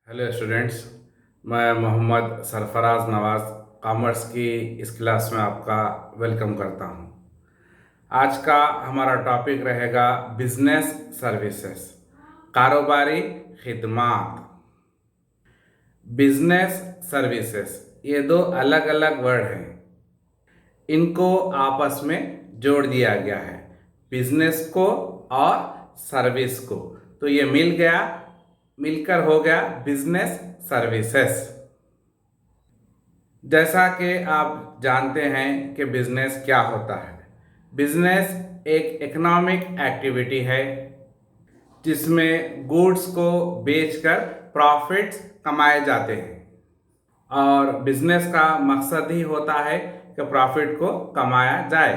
Hello students. मैं मोहम्मद सरफराज नवाज़ commerce की इस क्लास में आपका वेलकम करता हूं। आज का हमारा टॉपिक रहेगा बिजनेस सर्विसेज, कारोबारी खिदमात। बिजनेस सर्विसेज ये दो अलग अलग वर्ड हैं, इनको आपस में जोड़ दिया गया है, बिजनेस को और सर्विस को। तो ये मिलकर हो गया बिजनेस सर्विसेज। जैसा कि आप जानते हैं कि बिजनेस क्या होता है। बिजनेस एक इकोनॉमिक एक्टिविटी है जिसमें गुड्स को बेचकर प्रॉफिट्स कमाए जाते हैं, और बिजनेस का मकसद ही होता है कि प्रॉफिट को कमाया जाए।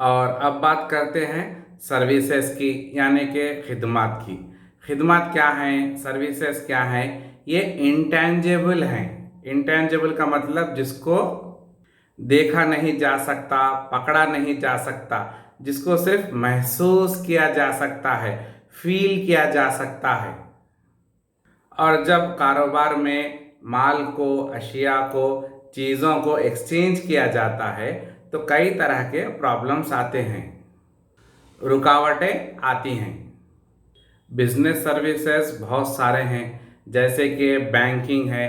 और अब बात करते हैं सर्विसेज की, यानी कि खिदमत की। खिदमत क्या हैं, सर्विसेज क्या हैं? ये इंटेंजिबल हैं। इंटेंजिबल का मतलब जिसको देखा नहीं जा सकता, पकड़ा नहीं जा सकता, जिसको सिर्फ महसूस किया जा सकता है, फील किया जा सकता है। और जब कारोबार में माल को, अशिया को, चीज़ों को एक्सचेंज किया जाता है तो कई तरह के प्रॉब्लम्स आते हैं, रुकावटें आती हैं। बिजनेस सर्विसेज बहुत सारे हैं, जैसे कि बैंकिंग है,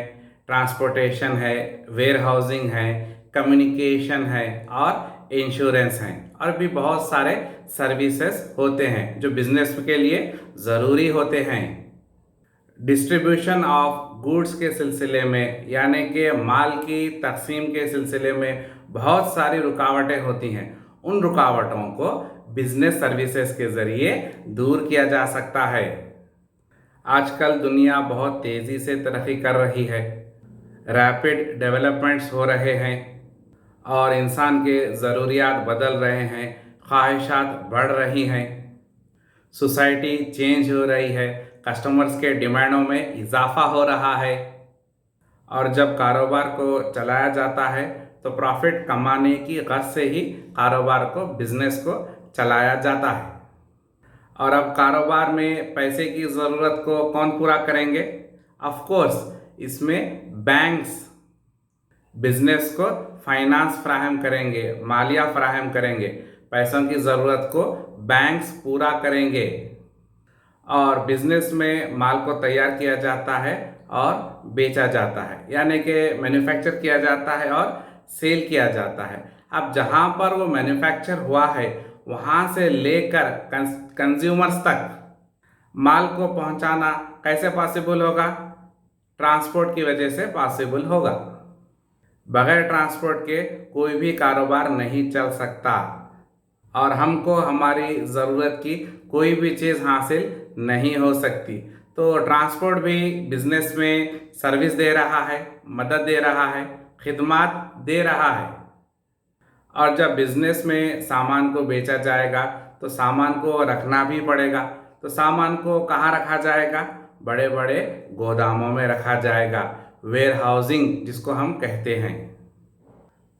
ट्रांसपोर्टेशन है, वेयर हाउसिंग है, कम्युनिकेशन है और इंश्योरेंस है। और भी बहुत सारे सर्विसेज होते हैं जो बिजनेस के लिए ज़रूरी होते हैं। डिस्ट्रीब्यूशन ऑफ गुड्स के सिलसिले में, यानी कि माल की तकसीम के सिलसिले में बहुत सारी रुकावटें होती हैं। उन रुकावटों को बिजनेस सर्विसेज के ज़रिए दूर किया जा सकता है। आजकल दुनिया बहुत तेज़ी से तरक्की कर रही है, रैपिड डेवलपमेंट्स हो रहे हैं और इंसान के ज़रूरियात बदल रहे हैं, ख्वाहिशात बढ़ रही हैं, सोसाइटी चेंज हो रही है, कस्टमर्स के डिमांडों में इजाफा हो रहा है। और जब कारोबार को चलाया जाता है तो प्रॉफिट कमाने की गरज से ही कारोबार को, बिजनेस को चलाया जाता है। और अब कारोबार में पैसे की ज़रूरत को कौन पूरा करेंगे? ऑफ कोर्स इसमें बैंक्स बिजनेस को फाइनेंस फ्राहम करेंगे, मालिया फ्राहम करेंगे। पैसों की ज़रूरत को बैंक्स पूरा करेंगे। और बिजनेस में माल को तैयार किया जाता है और बेचा जाता है, यानी कि मैन्युफैक्चर किया जाता है और सेल किया जाता है। अब जहाँ पर वो मैन्युफैक्चर हुआ है वहाँ से लेकर कंज्यूमर्स तक माल को पहुँचाना कैसे पॉसिबल होगा? ट्रांसपोर्ट की वजह से पॉसिबल होगा। बगैर ट्रांसपोर्ट के कोई भी कारोबार नहीं चल सकता और हमको हमारी ज़रूरत की कोई भी चीज़ हासिल नहीं हो सकती। तो ट्रांसपोर्ट भी बिजनेस में सर्विस दे रहा है, मदद दे रहा है, खिदमत दे रहा है। और जब बिजनेस में सामान को बेचा जाएगा तो सामान को रखना भी पड़ेगा। तो सामान को कहाँ रखा जाएगा? बड़े बड़े गोदामों में रखा जाएगा, वेयर हाउसिंग जिसको हम कहते हैं।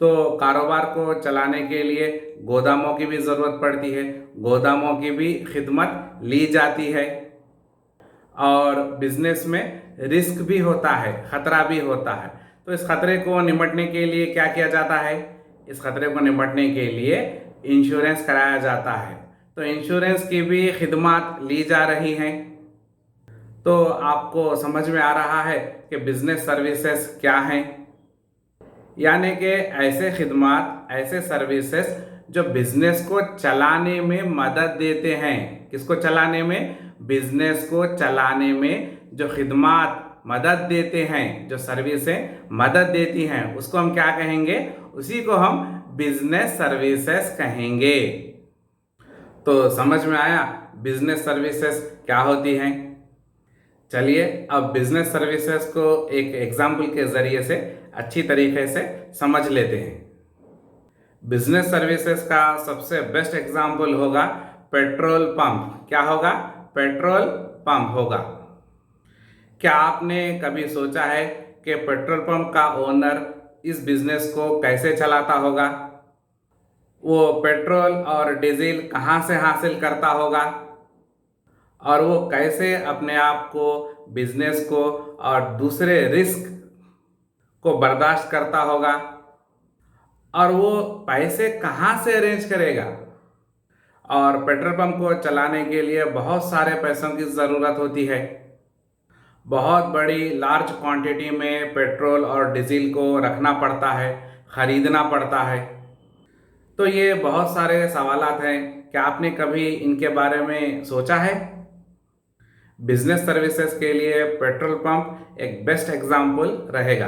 तो कारोबार को चलाने के लिए गोदामों की भी ज़रूरत पड़ती है, गोदामों की भी खिदमत ली जाती है। और बिजनेस में रिस्क भी होता है, ख़तरा भी होता है। तो इस खतरे को निपटने के लिए क्या किया जाता है? इस खतरे को निपटने के लिए इंश्योरेंस कराया जाता है। तो इंश्योरेंस की भी खिदमत ली जा रही हैं। तो आपको समझ में आ रहा है कि बिजनेस सर्विसेज क्या हैं, यानी कि ऐसे खिदमत, ऐसे सर्विसेज जो बिजनेस को चलाने में मदद देते हैं। किसको चलाने में? बिजनेस को चलाने में जो खिदमत मदद देते हैं, जो सर्विसें मदद देती हैं, उसको हम क्या कहेंगे? उसी को हम बिजनेस सर्विसेज कहेंगे। तो समझ में आया बिजनेस सर्विसेज क्या होती हैं? चलिए अब बिजनेस सर्विसेज को एक एग्जाम्पल के ज़रिए से अच्छी तरीके से समझ लेते हैं। बिजनेस सर्विसेज का सबसे बेस्ट एग्जाम्पल होगा पेट्रोल पंप। क्या होगा? पेट्रोल पंप होगा। क्या आपने कभी सोचा है कि पेट्रोल पंप का ओनर इस बिजनेस को कैसे चलाता होगा? वो पेट्रोल और डीजल कहाँ से हासिल करता होगा और वो कैसे अपने आप को बिजनेस को और दूसरे रिस्क को बर्दाश्त करता होगा, और वो पैसे कहाँ से अरेंज करेगा। और पेट्रोल पंप को चलाने के लिए बहुत सारे पैसों की ज़रूरत होती है। बहुत बड़ी लार्ज क्वांटिटी में पेट्रोल और डीजल को रखना पड़ता है, ख़रीदना पड़ता है। तो ये बहुत सारे सवालात हैं। क्या आपने कभी इनके बारे में सोचा है? बिजनेस सर्विसेज के लिए पेट्रोल पंप एक बेस्ट एग्जाम्पल रहेगा।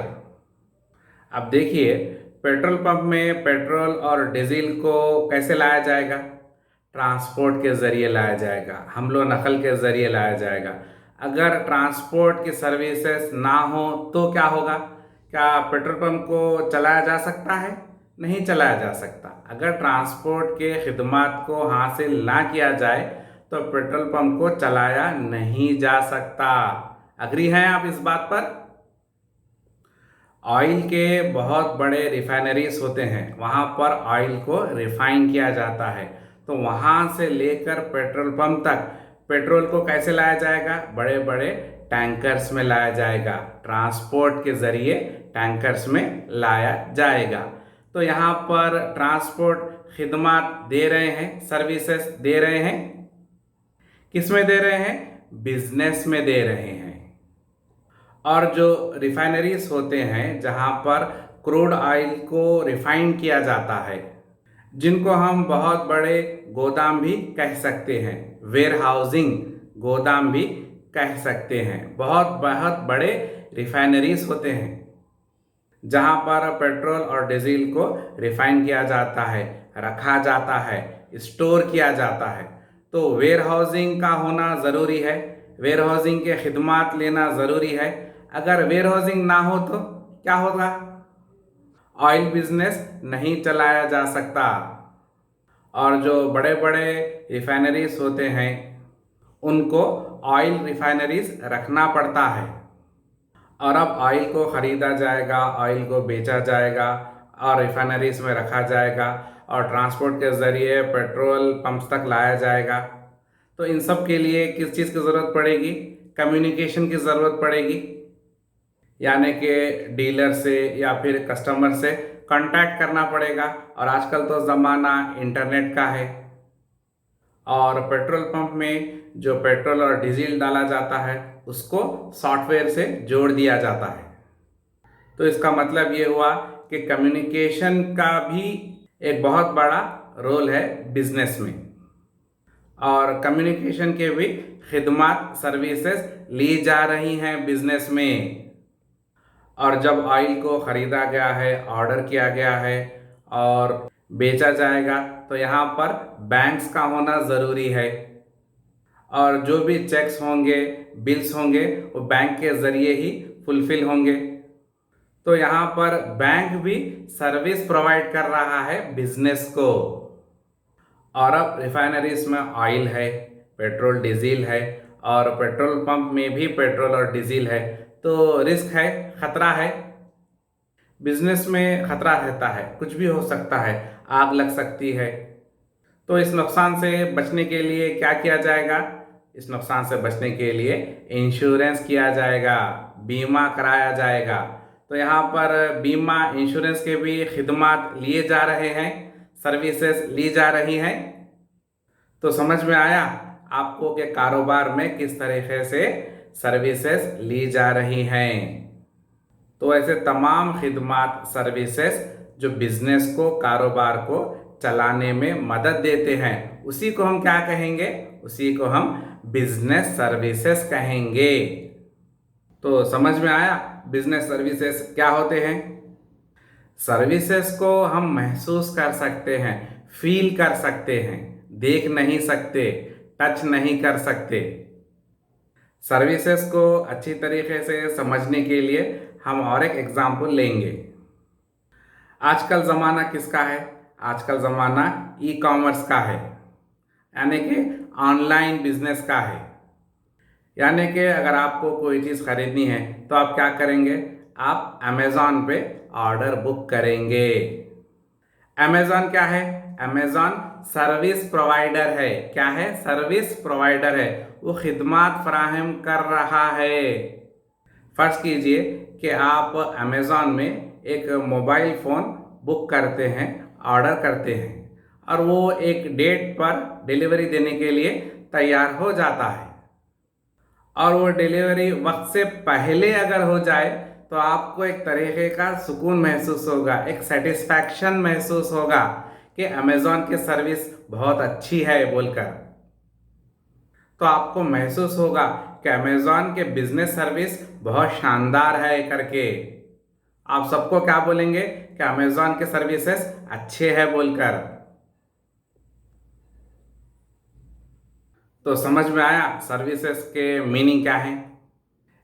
अब देखिए, पेट्रोल पंप में पेट्रोल और डीजल को कैसे लाया जाएगा? ट्रांसपोर्ट के ज़रिए लाया जाएगा, हमलो नकल के ज़रिए लाया जाएगा। अगर ट्रांसपोर्ट की सर्विसेज ना हो तो क्या होगा? क्या पेट्रोल पंप को चलाया जा सकता है? नहीं चलाया जा सकता। अगर ट्रांसपोर्ट के खिदमात को हासिल ना किया जाए तो पेट्रोल पंप को चलाया नहीं जा सकता। अग्री हैं आप इस बात पर? ऑयल के बहुत बड़े रिफाइनरीज होते हैं, वहाँ पर ऑयल को रिफाइन किया जाता है। तो वहाँ से लेकर पेट्रोल पंप तक पेट्रोल को कैसे लाया जाएगा? बड़े बड़े टैंकर्स में लाया जाएगा, ट्रांसपोर्ट के ज़रिए टैंकर्स में लाया जाएगा। तो यहाँ पर ट्रांसपोर्ट खिदमात दे रहे हैं, सर्विसेज दे रहे हैं। किस में दे रहे हैं? बिजनेस में दे रहे हैं। और जो रिफाइनरीज होते हैं जहाँ पर क्रूड ऑयल को रिफाइन किया जाता है, जिनको हम बहुत बड़े गोदाम भी कह सकते हैं, वेयर हाउसिंग गोदाम भी कह सकते हैं, बहुत बहुत बड़े रिफाइनरीज होते हैं जहाँ पर पेट्रोल और डीजल को रिफाइन किया जाता है, रखा जाता है, स्टोर किया जाता है। तो वेयर हाउसिंग का होना ज़रूरी है, वेयर हाउसिंग के खिदमात लेना ज़रूरी है। अगर वेयर हाउसिंग ना हो तो क्या होगा? ऑयल बिजनेस नहीं चलाया जा सकता। और जो बड़े बड़े रिफाइनरीज होते हैं उनको ऑयल रिफाइनरीज रखना पड़ता है, और अब ऑयल को ख़रीदा जाएगा, ऑयल को बेचा जाएगा और रिफाइनरीज में रखा जाएगा और ट्रांसपोर्ट के ज़रिए पेट्रोल पंप्स तक लाया जाएगा। तो इन सब के लिए किस चीज़ की ज़रूरत पड़ेगी? कम्युनिकेशन की ज़रूरत पड़ेगी, यानी कि डीलर से या फिर कस्टमर से कांटेक्ट करना पड़ेगा। और आजकल तो ज़माना इंटरनेट का है, और पेट्रोल पंप में जो पेट्रोल और डीजल डाला जाता है उसको सॉफ्टवेयर से जोड़ दिया जाता है। तो इसका मतलब ये हुआ कि कम्युनिकेशन का भी एक बहुत बड़ा रोल है बिजनेस में, और कम्युनिकेशन के भी खिदमात सर्विसेज ली जा रही हैं बिजनेस में। और जब ऑयल को ख़रीदा गया है, ऑर्डर किया गया है और बेचा जाएगा, तो यहाँ पर बैंक्स का होना ज़रूरी है, और जो भी चेक्स होंगे, बिल्स होंगे, वो बैंक के ज़रिए ही फुलफ़िल होंगे। तो यहाँ पर बैंक भी सर्विस प्रोवाइड कर रहा है बिजनेस को। और अब रिफाइनरीज में ऑयल है, पेट्रोल डीजल है, और पेट्रोल पंप में भी पेट्रोल और डीजल है। तो रिस्क है, ख़तरा है। बिजनेस में ख़तरा रहता है, कुछ भी हो सकता है, आग लग सकती है। तो इस नुकसान से बचने के लिए क्या किया जाएगा? इस नुकसान से बचने के लिए इंश्योरेंस किया जाएगा, बीमा कराया जाएगा। तो यहाँ पर बीमा इंश्योरेंस के भी खिदमात लिए जा रहे हैं, सर्विसेज ली जा रही हैं। तो समझ में आया आपको कि कारोबार में किस तरीके से सर्विसेज ली जा रही हैं। तो ऐसे तमाम खिदमात सर्विसेज जो बिजनेस को, कारोबार को चलाने में मदद देते हैं, उसी को हम क्या कहेंगे? उसी को हम बिजनेस सर्विसेज कहेंगे। तो समझ में आया बिजनेस सर्विसेज क्या होते हैं? सर्विसेज को हम महसूस कर सकते हैं, फील कर सकते हैं, देख नहीं सकते, टच नहीं कर सकते। सर्विसेज को अच्छी तरीके से समझने के लिए हम और एक एग्जाम्पल लेंगे। आजकल ज़माना किसका है? आजकल ज़माना ई कॉमर्स का है, यानी कि ऑनलाइन बिजनेस का है। यानी कि अगर आपको कोई चीज़ खरीदनी है तो आप क्या करेंगे? आप अमेज़ॉन पे ऑर्डर बुक करेंगे। अमेज़ॉन क्या है? अमेज़ॉन सर्विस प्रोवाइडर है। क्या है? सर्विस प्रोवाइडर है, वो खिदमत फराहम कर रहा है। फर्ज कीजिए कि आप अमेज़ॉन में एक मोबाइल फ़ोन बुक करते हैं, ऑर्डर करते हैं, और वो एक डेट पर डिलीवरी देने के लिए तैयार हो जाता है, और वो डिलीवरी वक्त से पहले अगर हो जाए तो आपको एक तरीके का सुकून महसूस होगा, एक सेटिस्फैक्शन महसूस होगा कि अमेज़ॉन की सर्विस बहुत अच्छी है बोलकर। तो आपको महसूस होगा कि अमेज़ॉन के बिजनेस सर्विस बहुत शानदार है करके। आप सबको क्या बोलेंगे कि अमेज़ॉन के सर्विसेज अच्छे हैं बोलकर। तो समझ में आया सर्विसेज के मीनिंग क्या है?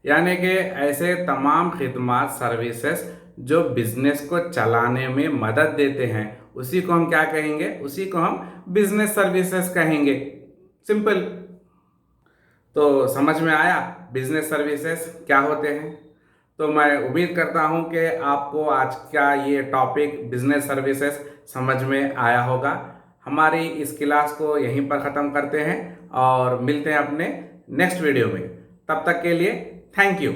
यानी कि ऐसे तमाम खिदमत सर्विसेज जो बिजनेस को चलाने में मदद देते हैं, उसी को हम क्या कहेंगे? उसी को हम बिजनेस सर्विसेज कहेंगे। सिंपल। तो समझ में आया बिजनेस सर्विसेज क्या होते हैं। तो मैं उम्मीद करता हूं कि आपको आज का ये टॉपिक बिजनेस सर्विसेज समझ में आया होगा। हमारी इस क्लास को यहीं पर ख़त्म करते हैं और मिलते हैं अपने नेक्स्ट वीडियो में। तब तक के लिए थैंक यू।